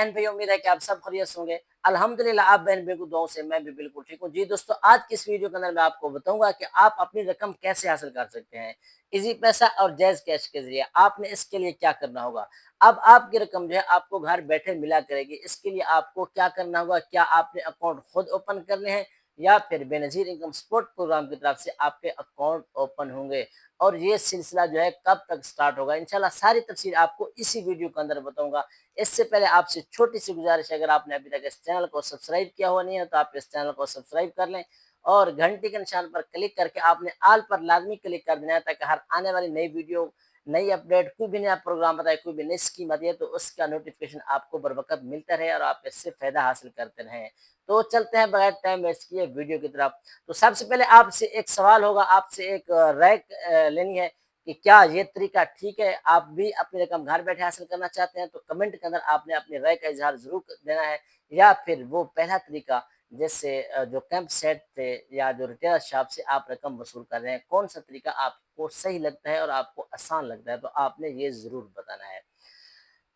बहन भाई, उम्मीद है कि आप सब खैरियत से होंगे। अल्हम्दुलिल्लाह, आप बहन भाई की दुआओं से मैं भी बिल्कुल ठीक हूँ। जी दोस्तों, आज की इस वीडियो के अंदर मैं आपको बताऊंगा कि आप अपनी रकम कैसे हासिल कर सकते हैं इजी पैसा और जैज़ कैश के जरिए। आपने इसके लिए क्या करना होगा? अब आपकी रकम जो है आपको घर बैठे मिला करेगी। इसके लिए आपको क्या करना होगा? क्या आपने अकाउंट खुद ओपन करने हैं या फिर बेनज़ीर इनकम सपोर्ट प्रोग्राम की तरफ से आपके अकाउंट ओपन होंगे? और ये सिलसिला जो है कब तक स्टार्ट होगा, इंशाल्लाह सारी तफसील आपको इसी वीडियो के अंदर बताऊंगा। इससे पहले आपसे छोटी सी गुजारिश है, अगर आपने अभी तक इस चैनल को सब्सक्राइब किया हुआ नहीं है तो आप इस चैनल को सब्सक्राइब कर लें और घंटी के निशान पर क्लिक करके आपने आल पर लाजमी क्लिक कर देना है, ताकि हर आने वाली नई वीडियो, नई अपडेट, कोई भी नया प्रोग्राम बताए, कोई भी नई स्कीम आती है तो उसका नोटिफिकेशन आपको बर वक्त मिलता रहे और आप इससे फायदा हासिल करते रहें। तो चलते हैं बगैर टाइम वेस्ट किए वीडियो की तरफ। तो सबसे पहले आपसे एक सवाल होगा, आपसे एक राय लेनी है कि क्या ये तरीका ठीक है? आप भी अपनी रकम घर बैठे हासिल करना चाहते हैं तो कमेंट के अंदर आपने अपनी राय का इजहार जरूर देना है। या फिर वो पहला तरीका, जैसे जो कैंप सेट थे या जो रिटेलर शॉप से आप रकम वसूल कर रहे हैं, कौन सा तरीका आपको सही लगता है और आपको आसान लगता है? तो आपने ये जरूर बताना है।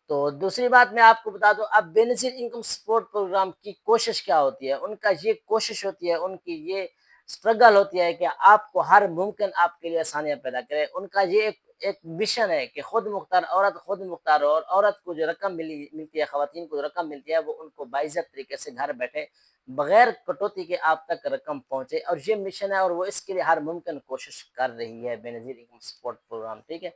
तो दूसरी बात मैं आपको बता दूं, अब बेनज़ीर इनकम सपोर्ट प्रोग्राम की कोशिश क्या होती है? उनका ये कोशिश होती है, उनकी ये स्ट्रगल होती है कि आपको हर मुमकिन आपके लिए आसानियां पैदा करें। उनका ये एक मिशन है कि खुद मुख्तार हो, और औरत को जो रकम मिलती है, खवातीन को जो रकम मिलती है, वो उनको बाइज्जत तरीके से घर बैठे बगैर कटौती के आप तक रकम पहुंचे। और ये मिशन है और वो इसके लिए हर मुमकिन कोशिश कर रही है, बेनज़ीर इनकम सपोर्ट प्रोग्राम। ठीक है,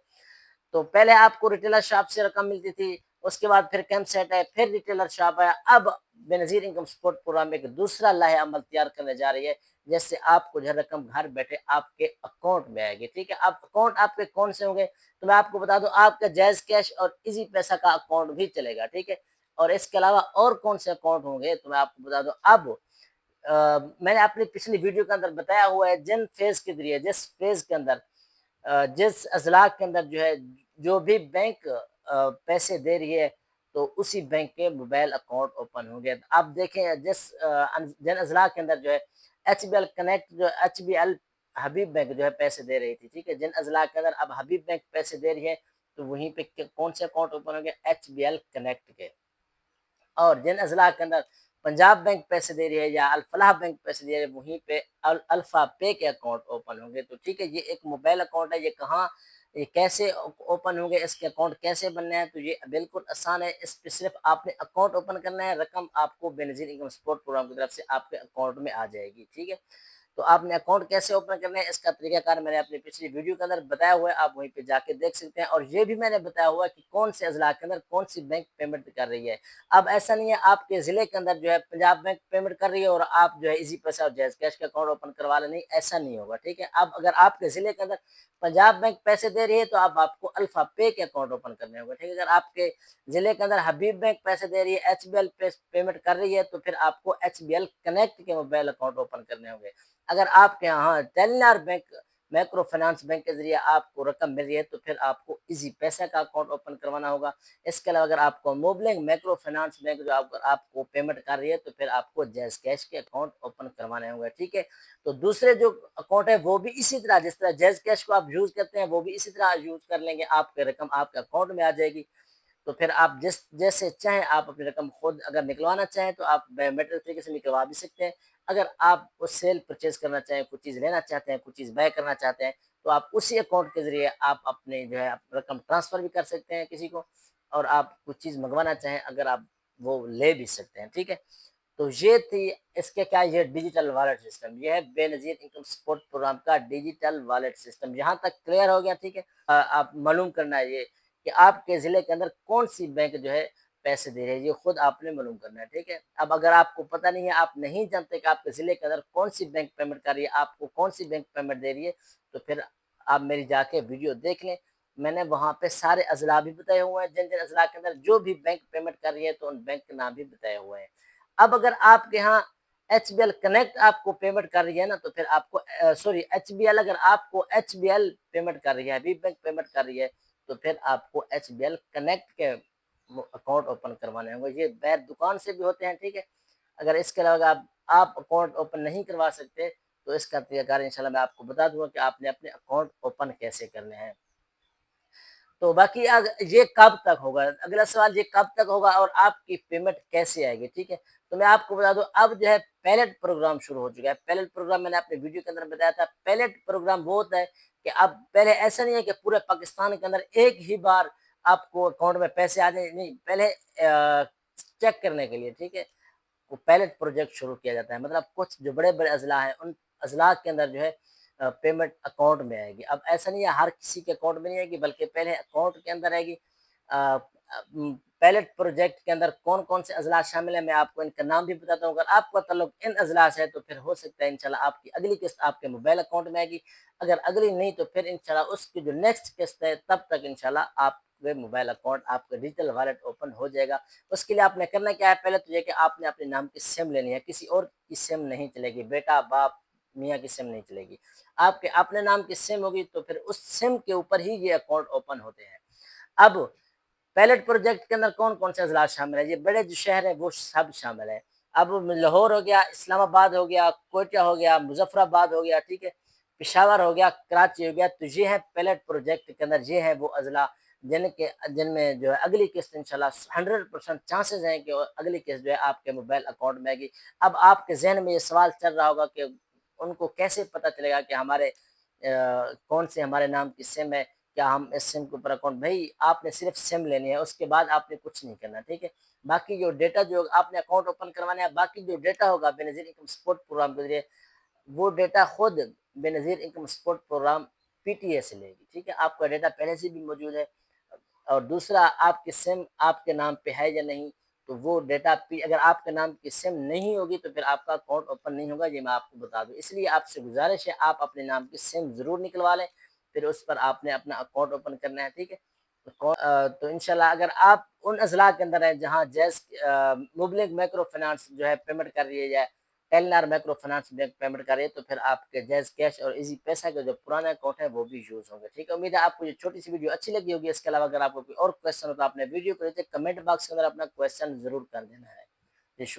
तो पहले आपको रिटेलर शॉप से रकम मिलती थी, उसके बाद फिर कैंप सेट है, फिर रिटेलर शॉप है। अब बेनज़ीर इनकम सपोर्ट प्रोग्राम एक दूसरा लाहे अमल तैयार करने जा रही है, जैसे आपको जो रकम घर बैठे आपके अकाउंट में आएगी। ठीक है, अब अकाउंट आपके कौन से होंगे? तो मैं आपको बता दूं, आपका जायज़ कैश और इजी पैसा का अकाउंट भी चलेगा। ठीक है, और इसके अलावा और कौन से अकाउंट होंगे तो मैं आपको बता दूं। अब मैंने अपनी पिछली वीडियो के अंदर बताया हुआ है, जिन फेज के जरिए, जिस फेज के अंदर, जिस अजला के अंदर जो है, जो भी बैंक पैसे दे रही है, तो उसी बैंक के मोबाइल अकाउंट ओपन होंगे। आप देखें, जिन अजला के अंदर जो है एच बी एल कनेक्ट, जो एच बी एल हबीब बैंक जो है पैसे दे रही थी। ठीक है, जिन अजला के अंदर अब हबीब बैंक पैसे दे रही है, तो वहीं पे कौन से अकाउंट ओपन होंगे? एच बी एल कनेक्ट के। और जिन अजला के अंदर पंजाब बैंक पैसे दे रही है या अल-फलाह बैंक पैसे दे रही है, वहीं पे अल्फा पे के अकाउंट ओपन होंगे। तो ठीक है, ये एक मोबाइल अकाउंट है, ये कहाँ, ये कैसे ओपन होंगे, इसके अकाउंट कैसे बनने हैं? तो ये बिल्कुल आसान है। इस पे सिर्फ आपने अकाउंट ओपन करना है, रकम आपको बेनज़ीर इनकम सपोर्ट प्रोग्राम की तरफ से आपके अकाउंट में आ जाएगी। ठीक है, तो आपने अकाउंट कैसे ओपन करना है, इसका तरीकाकार मैंने अपनी पिछली वीडियो के अंदर बताया हुआ है, आप वहीं पे जाके देख सकते हैं। और ये भी मैंने बताया हुआ है कि कौन से अजला के अंदर कौन सी बैंक पेमेंट कर रही है। अब ऐसा नहीं है आपके ज़िले के अंदर जो है पंजाब बैंक पेमेंट कर रही है और आप जो है इजी पैसा और जैज़ कैश का अकाउंट ओपन करवा लें, नहीं, ऐसा नहीं होगा। ठीक है, अब अगर आपके ज़िले के अंदर पंजाब बैंक पैसे दे रही है, तो अब आपको अल्फा पे के अकाउंट ओपन करने होंगे। ठीक है, अगर आपके ज़िले के अंदर हबीब बैंक पैसे दे रही है, एच बी एल पेमेंट कर रही है, तो फिर आपको एच बी एल कनेक्ट के मोबाइल अकाउंट ओपन करने होंगे। अगर आपके यहाँ Telenor bank, micro finance bank के जरिए आपको रकम मिल रही है, तो फिर आपको इजी पैसा का अकाउंट ओपन करवाना होगा। इसके अलावा अगर आपको मोबलिंग माइक्रो फाइनेंस बैंक जो आपको पेमेंट कर रही है, तो फिर आपको जैज़ कैश के अकाउंट ओपन करवाने होंगे। ठीक है, तो दूसरे जो अकाउंट है वो भी इसी तरह, जिस तरह जैज़ कैश को आप यूज करते हैं, वो भी इसी तरह यूज कर लेंगे, आपके रकम आपके अकाउंट में आ जाएगी। तो फिर आप जिस जैसे चाहें, आप अपनी रकम खुद अगर निकलवाना चाहें तो आप बायोमेट्रिक तरीके से निकलवा भी सकते हैं। अगर आप उस सेल परचेज करना चाहें, कुछ चीज़ लेना चाहते हैं, कुछ चीज़ बाय करना चाहते हैं, तो आप उसी अकाउंट के ज़रिए आप अपने जो है आप रकम ट्रांसफ़र भी कर सकते हैं किसी को, और आप कुछ चीज़ मंगवाना चाहें अगर आप, वो ले भी सकते हैं। ठीक है, तो ये थी इसके क्या, ये डिजिटल वॉलेट सिस्टम, ये है बेनज़ीर इनकम सपोर्ट प्रोग्राम का डिजिटल वॉलेट सिस्टम। यहाँ तक क्लियर हो गया? ठीक है, आप मालूम करना है ये कि आपके ज़िले के अंदर कौन सी बैंक जो है पैसे दे रही है, ये खुद आपने मालूम करना है। ठीक है, अब अगर आपको पता नहीं है, आप नहीं जानते कि आपके ज़िले के अंदर कौन सी बैंक पेमेंट कर रही है, आपको कौन सी बैंक पेमेंट दे रही है, तो फिर आप मेरी जाके वीडियो देख लें। मैंने वहाँ पे सारे अज़ला भी बताए हुए हैं, जिन जिन अज़ला के अंदर जो भी बैंक पेमेंट कर रही है, तो उन बैंक के नाम भी बताए हुए हैं। अब अगर आपके यहाँ एच बी एल कनेक्ट आपको पेमेंट कर रही है ना, तो फिर आपको सॉरी, एच बी एल, अगर आपको एच बी एल पेमेंट कर रही है, हबीब बैंक पेमेंट कर रही है, तो फिर आपको एच बी एल कनेक्ट के अकाउंट ओपन करवाने होंगे। ये बैर दुकान से भी होते हैं। ठीक है, अगर इसके अलावा आप अकाउंट ओपन नहीं करवा सकते, तो इसका तरीकाकार इंशाल्लाह मैं आपको बता दूंगा कि आपने अपने अकाउंट ओपन कैसे करने हैं। تو باقی یہ کب تک ہوگا، اگلا سوال یہ کب تک ہوگا اور آپ کی پیمنٹ کیسے آئے گی، ٹھیک ہے؟ تو میں آپ کو بتا دوں اب جو ہے پیلٹ پروگرام شروع ہو چکا ہے۔ پیلٹ پروگرام میں نے اپنے ویڈیو کے اندر بتایا تھا، پیلٹ پروگرام وہ ہوتا ہے کہ اب پہلے ایسا نہیں ہے کہ پورے پاکستان کے اندر ایک ہی بار آپ کو اکاؤنٹ میں پیسے آ جائیں، نہیں، پہلے چیک کرنے کے لیے، ٹھیک ہے، وہ پیلٹ پروجیکٹ شروع کیا جاتا ہے، مطلب کچھ جو بڑے بڑے اضلاع ہیں ان اضلاع کے اندر جو ہے پیمنٹ اکاؤنٹ میں آئے گی۔ اب ایسا نہیں ہے ہر کسی کے اکاؤنٹ میں نہیں آئے گی، بلکہ پہلے اکاؤنٹ کے اندر آئے گی۔ پیلٹ پروجیکٹ کے اندر کون کون سے اضلاع شامل ہیں میں آپ کو ان کا نام بھی بتاتا ہوں۔ اگر آپ کا تعلق ان اضلاع سے ہے تو پھر ہو سکتا ہے انشاءاللہ آپ کی اگلی قسط آپ کے موبائل اکاؤنٹ میں آئے گی، اگر اگلی نہیں تو پھر انشاءاللہ اس کی جو نیکسٹ قسط ہے تب تک انشاءاللہ آپ کے موبائل اکاؤنٹ آپ کا ڈیجیٹل والیٹ اوپن ہو جائے گا۔ اس کے لیے آپ نے کرنا کیا ہے، پہلے تو یہ کہ آپ نے اپنے نام کی سم لینی ہے، کسی اور کی سم نہیں چلے گی، بیٹا باپ میاں کی سم نہیں چلے گی، آپ کے اپنے نام کی سم ہوگی تو پھر اس سم کے اوپر ہی یہ اکاؤنٹ اوپن ہوتے ہیں۔ اب پیلٹ پروجیکٹ کے اندر کون کون سے اضلاع شامل ہیں، یہ بڑے جو شہر ہیں وہ سب شامل ہیں۔ اب لاہور ہو گیا، اسلام آباد ہو گیا، کوئٹہ ہو گیا، مظفر آباد ہو گیا، ٹھیک ہے، پشاور ہو گیا، کراچی ہو گیا، تو یہ ہے پیلٹ پروجیکٹ کے اندر، یہ ہے وہ اضلاع جن میں جو ہے اگلی قسط انشاءاللہ 100% چانسز ہیں کہ اگلی قسط جو ہے آپ کے موبائل اکاؤنٹ میں آئے گی۔ اب آپ کے ذہن میں یہ سوال چل رہا ہوگا کہ ان کو کیسے پتہ چلے گا کہ ہمارے کون سے ہمارے نام کی سم ہے، کیا ہم اس سم کے اوپر اکاؤنٹ، بھائی آپ نے صرف سم لینی ہے، اس کے بعد آپ نے کچھ نہیں کرنا، ٹھیک ہے؟ باقی جو ڈیٹا جو آپ نے اکاؤنٹ اوپن کروانا ہے، باقی جو ڈیٹا ہوگا بے نظیر انکم سپورٹ پروگرام کے ذریعے، وہ ڈیٹا خود Benazir income support programme P T A سے لے گی، ٹھیک ہے؟ آپ کا ڈیٹا پہلے سے بھی موجود ہے، اور دوسرا آپ کی سم آپ کے نام پہ ہے یا نہیں، تو وہ ڈیٹا اگر آپ کے نام کی سم نہیں ہوگی تو پھر آپ کا اکاؤنٹ اوپن نہیں ہوگا، یہ میں آپ کو بتا دوں۔ اس لیے آپ سے گزارش ہے آپ اپنے نام کی سم ضرور نکلوا لیں، پھر اس پر آپ نے اپنا اکاؤنٹ اوپن کرنا ہے، ٹھیک ہے؟ تو انشاءاللہ اگر آپ ان اضلاع کے اندر ہیں جہاں جیز مبلغ مائکرو فنانس جو ہے پیمنٹ کر رہی ہے، یا ٹیلنار مائکرو فنانس بینک پیمنٹ کر رہی ہے، تو پھر آپ کے جیز کیش اور ایزی پیسہ کا جو پرانا اکاؤنٹ ہے وہ بھی یوز ہوں گے، ٹھیک ہے؟ امید ہے آپ کو یہ چھوٹی سی ویڈیو اچھی لگی ہوگی۔ اس کے علاوہ اگر آپ کو کوئی اور کویشچن ہو تو آپ نے ویڈیو کو نیچے کمنٹ باکس کے اندر اپنا کویشچن ضرور کر دینا ہے۔ جی شکریہ۔